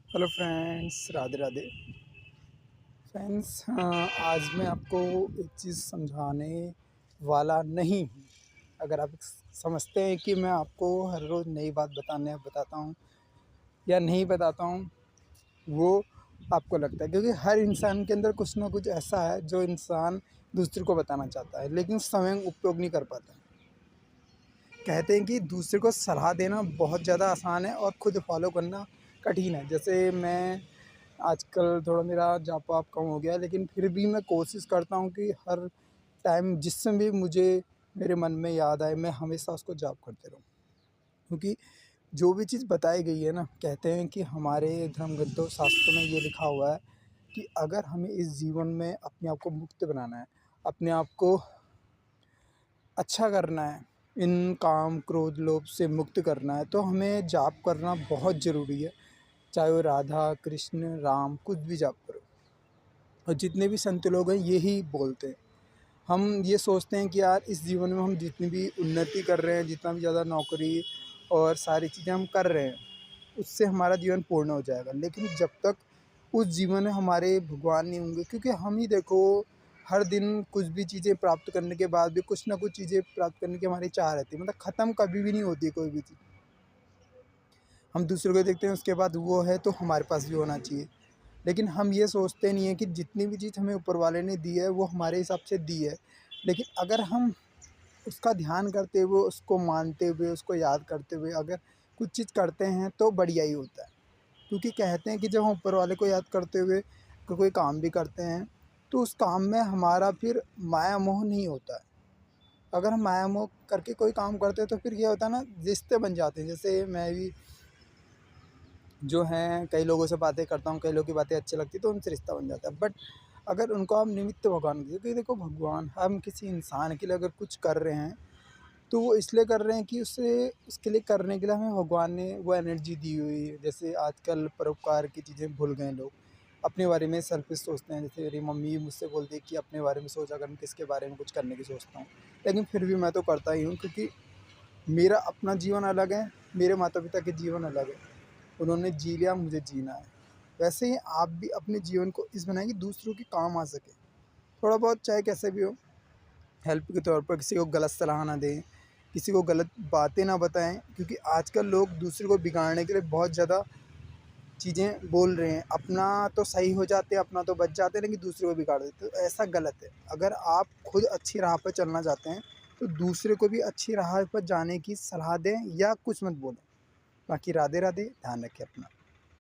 Hello friends, Radhe Radhe. Friends, आज मैं आपको एक चीज़ समझाने वाला नहीं हूँ। अगर आप समझते हैं कि मैं आपको हर रोज़ नई बात बताता हूँ या नहीं बताता हूँ, वो आपको लगता है, क्योंकि हर इंसान के अंदर कुछ ना कुछ ऐसा है जो इंसान दूसरे को बताना चाहता है लेकिन स्वयं उपयोग नहीं कर पाता। कहते हैं कि दूसरे को सलाह देना बहुत ज़्यादा आसान है और खुद फॉलो करना कठिन है। जैसे मैं आजकल थोड़ा मेरा जॉब वॉब कम हो गया है, लेकिन फिर भी मैं कोशिश करता हूँ कि हर टाइम जिस समय भी मुझे मेरे मन में याद आए, मैं हमेशा उसको जॉब करते रहूँ। क्योंकि जो भी चीज़ बताई गई है ना, कहते हैं कि हमारे धर्म ग्रंथों शास्त्रों में ये लिखा हुआ है कि अगर हमें इस जीवन में अपने आप को मुक्त बनाना है, अपने आप को अच्छा करना है, इन काम, क्रोध, लोभ से मुक्त करना है, तो हमें जाप करना बहुत ज़रूरी है। चाहे वो राधा, कृष्ण, राम, कुछ भी जाप करो। और जितने भी संत लोग हैं यही बोलते हैं। हम ये सोचते हैं कि यार इस जीवन में हम जितनी भी उन्नति कर रहे हैं, जितना भी ज़्यादा नौकरी और सारी चीज़ें हम कर रहे हैं, उससे हमारा जीवन पूर्ण हो जाएगा। लेकिन जब तक उस जीवन में हमारे भगवान नहीं होंगे, क्योंकि हम ही देखो, हर दिन कुछ भी चीज़ें प्राप्त करने के बाद भी कुछ ना कुछ चीज़ें प्राप्त करने की हमारी चाह रहती है, मतलब ख़त्म कभी भी नहीं होती है कोई भी चीज़। हम दूसरों को देखते हैं, उसके बाद वो है तो हमारे पास भी होना चाहिए। लेकिन हम ये सोचते नहीं हैं कि जितनी भी चीज़ हमें ऊपर वाले ने दी है वो हमारे हिसाब से दी है। लेकिन अगर हम उसका ध्यान करते हुए, उसको मानते हुए, उसको याद करते हुए अगर कुछ चीज़ करते हैं तो बढ़िया ही होता है। क्योंकि कहते हैं कि जब हम ऊपर वाले को याद करते हुए कोई काम भी करते हैं, तो उस काम में हमारा फिर माया मोह नहीं होता है। अगर हम माया मोह करके कोई काम करते हैं तो फिर ये होता है ना, रिश्ते बन जाते हैं। जैसे मैं भी जो हैं कई लोगों से बातें करता हूँ, कई लोगों की बातें अच्छी लगती है तो उनसे रिश्ता बन जाता है। बट अगर उनको हम निमित्त भगवान, क्योंकि देखो भगवान, हम किसी इंसान के लिए अगर कुछ कर रहे हैं तो वो इसलिए कर रहे हैं कि उसे उसके लिए करने के लिए हमें भगवान ने वो एनर्जी दी हुई है। जैसे आजकल परोपकार की चीज़ें भूल गए लोग, अपने बारे में सेल्फिश सोचते हैं। जैसे मेरी मम्मी मुझसे बोलती है कि अपने बारे में सोचा कर, मैं किसके बारे में कुछ करने की सोचता हूँ। लेकिन फिर भी मैं तो करता ही हूँ, क्योंकि मेरा अपना जीवन अलग है, मेरे माता पिता के जीवन अलग है। उन्होंने जी लिया, मुझे जीना है। वैसे ही आप भी अपने जीवन को इस बनाएं कि दूसरों के काम आ सके। थोड़ा बहुत चाहे कैसे भी हो, हेल्प के तौर पर किसी को गलत सलाह ना दें, किसी को गलत बातें ना बताएं, क्योंकि आजकल लोग दूसरे को बिगाड़ने के लिए बहुत ज़्यादा चीज़ें बोल रहे हैं। अपना तो सही हो जाते हैं, अपना तो बच जाते हैं, लेकिन दूसरे को बिगाड़ देते हैं। तो ऐसा गलत है। अगर आप खुद अच्छी राह पर चलना चाहते हैं तो दूसरे को भी अच्छी राह पर जाने की सलाह दें या कुछ मत बोलें। बाकी राधे राधे, ध्यान रखें अपना।